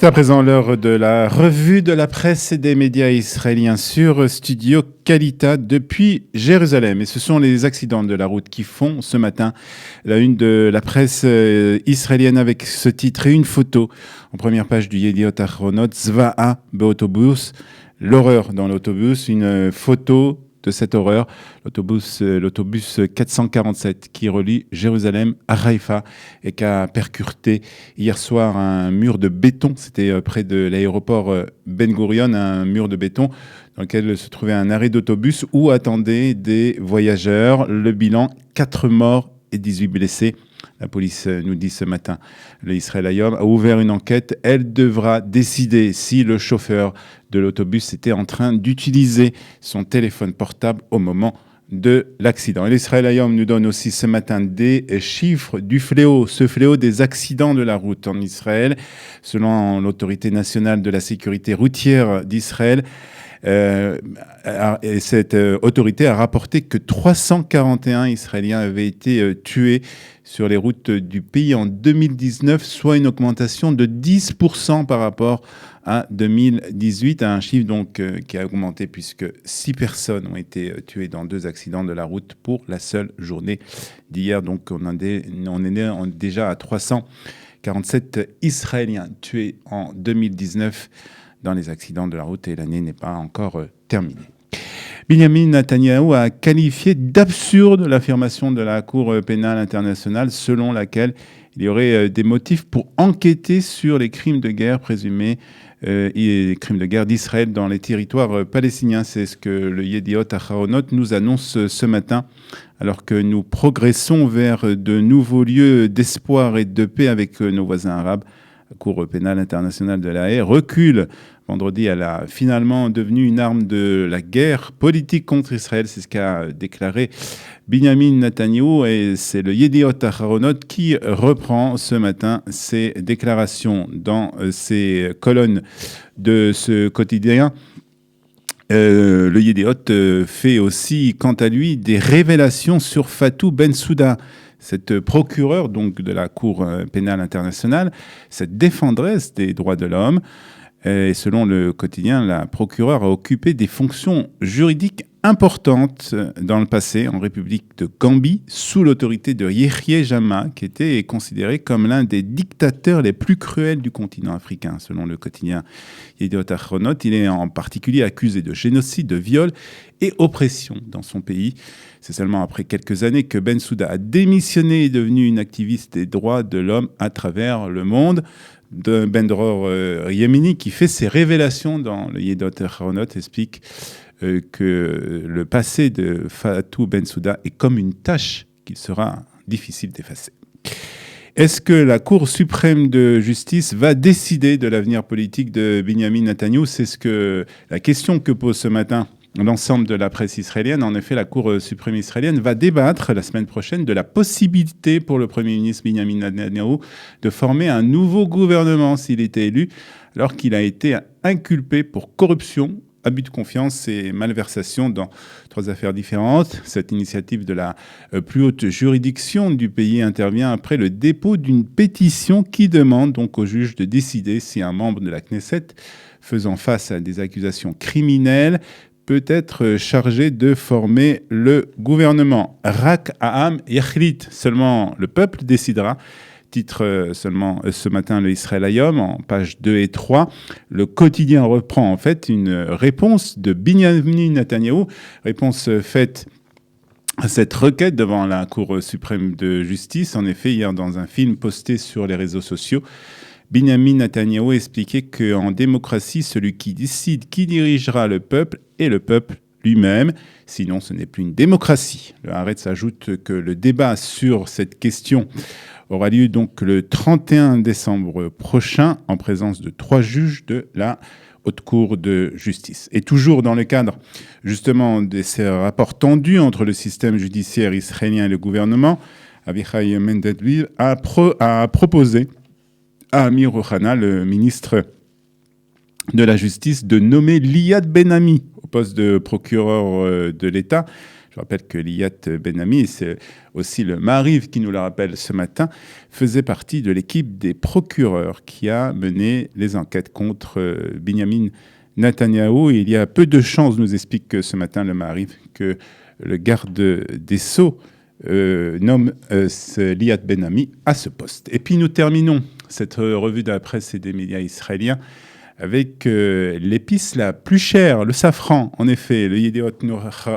C'est à présent l'heure de la revue de la presse et des médias israéliens sur Studio Kalita depuis Jérusalem. Et ce sont les accidents de la route qui font ce matin la une de la presse israélienne avec ce titre et une photo en première page du Yediot Ahronot, Zva'a be'autobus, l'horreur dans l'autobus, une photo de cette horreur, l'autobus 447 qui relie Jérusalem à Haïfa et qui a percuté hier soir un mur de béton. C'était près de l'aéroport Ben Gurion, un mur de béton dans lequel se trouvait un arrêt d'autobus où attendaient des voyageurs. Le bilan, 4 morts et 18 blessés. La police nous dit ce matin, le Israël Hayom a ouvert une enquête. Elle devra décider si le chauffeur de l'autobus était en train d'utiliser son téléphone portable au moment de l'accident. Et l'Israël Hayom nous donne aussi ce matin des chiffres du fléau, ce fléau des accidents de la route en Israël. Selon l'autorité nationale de la sécurité routière d'Israël, et cette autorité a rapporté que 341 Israéliens avaient été tués sur les routes du pays en 2019, soit une augmentation de 10% par rapport à 2018, un chiffre donc qui a augmenté puisque 6 personnes ont été tuées dans 2 accidents de la route pour la seule journée d'hier. Donc on est déjà à 347 Israéliens tués en 2019 dans les accidents de la route et l'année n'est pas encore terminée. Binyamin Netanyahou a qualifié d'absurde l'affirmation de la Cour pénale internationale selon laquelle il y aurait des motifs pour enquêter sur les crimes de guerre présumés et les crimes de guerre d'Israël dans les territoires palestiniens. C'est ce que le Yediot Ahronot nous annonce ce matin alors que nous progressons vers de nouveaux lieux d'espoir et de paix avec nos voisins arabes. La Cour pénale internationale de La Haye recule. Vendredi, elle a finalement devenu une arme de la guerre politique contre Israël. C'est ce qu'a déclaré Binyamin Netanyahou et c'est le Yediot Ahronot qui reprend ce matin ses déclarations dans ses colonnes de ce quotidien. Le Yediot fait aussi, quant à lui, des révélations sur Fatou Bensouda. Cette procureure donc de la Cour pénale internationale, cette défendresse des droits de l'homme, et selon le quotidien, la procureure a occupé des fonctions juridiques importantes dans le passé en République de Gambie, sous l'autorité de Yehye Jammeh, qui était considéré comme l'un des dictateurs les plus cruels du continent africain. Selon le quotidien Yediot Ahronot, il est en particulier accusé de génocide, de viol et oppression dans son pays. C'est seulement après quelques années que Bensouda a démissionné et est devenu une activiste des droits de l'homme à travers le monde. De Ben-Dror Yemini, qui fait ses révélations dans le Yediot Ahronot, explique que le passé de Fatou Bensouda est comme une tâche qu'il sera difficile d'effacer. Est-ce que la Cour suprême de justice va décider de l'avenir politique de Binyamin Netanyahou ? C'est la question que pose ce matin l'ensemble de la presse israélienne. En effet, la Cour suprême israélienne va débattre la semaine prochaine de la possibilité pour le Premier ministre Binyamin Netanyahou de former un nouveau gouvernement s'il était élu, alors qu'il a été inculpé pour corruption, abus de confiance et malversation dans 3 affaires différentes. Cette initiative de la plus haute juridiction du pays intervient après le dépôt d'une pétition qui demande donc au juge de décider si un membre de la Knesset faisant face à des accusations criminelles peut être chargé de former le gouvernement. Rak Ha'am Yachlit, seulement le peuple décidera. Titre seulement ce matin le Israël Hayom, en pages 2 et 3. Le quotidien reprend en fait une réponse de Binyamin Netanyahou, réponse faite à cette requête devant la Cour suprême de justice. En effet, hier, dans un film posté sur les réseaux sociaux, Binyamin Netanyahou expliquait qu'en démocratie, celui qui décide qui dirigera le peuple est le peuple lui-même. Sinon, ce n'est plus une démocratie. Le Haaretz ajoute que le débat sur cette question aura lieu donc le 31 décembre prochain en présence de 3 juges de la Haute Cour de justice. Et toujours dans le cadre justement de ces rapports tendus entre le système judiciaire israélien et le gouvernement, Avichai Mendelblit a proposé à Amir Ohana, le ministre de la Justice, de nommer Liad Ben-Ami au poste de procureur de l'État. Je rappelle que Liat Ben Ami, c'est aussi le Maariv qui nous le rappelle ce matin, faisait partie de l'équipe des procureurs qui a mené les enquêtes contre Binyamin Netanyahou. Et il y a peu de chances, nous explique ce matin le Maariv, que le garde des Sceaux nomme Liat Ben Ami à ce poste. Et puis nous terminons cette revue de la presse et des médias israéliens avec l'épice la plus chère, le safran. En effet, le Yediot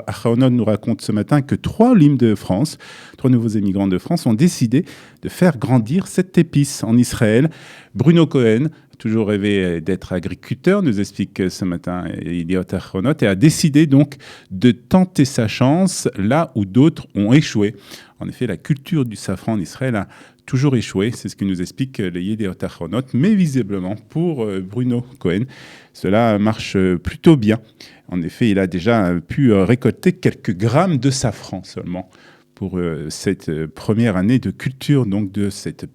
Ahronoth nous raconte ce matin que 3 limes de France, 3 nouveaux émigrants de France, ont décidé de faire grandir cette épice en Israël. Bruno Cohen, toujours rêvé d'être agriculteur, nous explique ce matin Yediot Ahronoth, et a décidé donc de tenter sa chance là où d'autres ont échoué. En effet, la culture du safran en Israël a toujours échoué, c'est ce que nous explique le Yediot Ahronoth, mais visiblement pour Bruno Cohen, cela marche plutôt bien. En effet, il a déjà pu récolter quelques grammes de safran seulement pour cette première année de culture donc de cette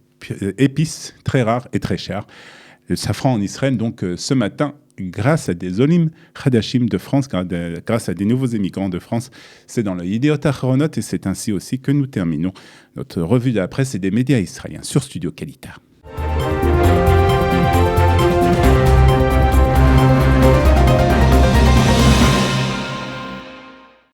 épice très rare et très chère. Le safran en Israël, donc ce matin, grâce à des Olim Hadashim de France, grâce à des nouveaux émigrants de France, c'est dans le Yediot Ahronoth et c'est ainsi aussi que nous terminons notre revue de la presse et des médias israéliens sur Studio Kalita.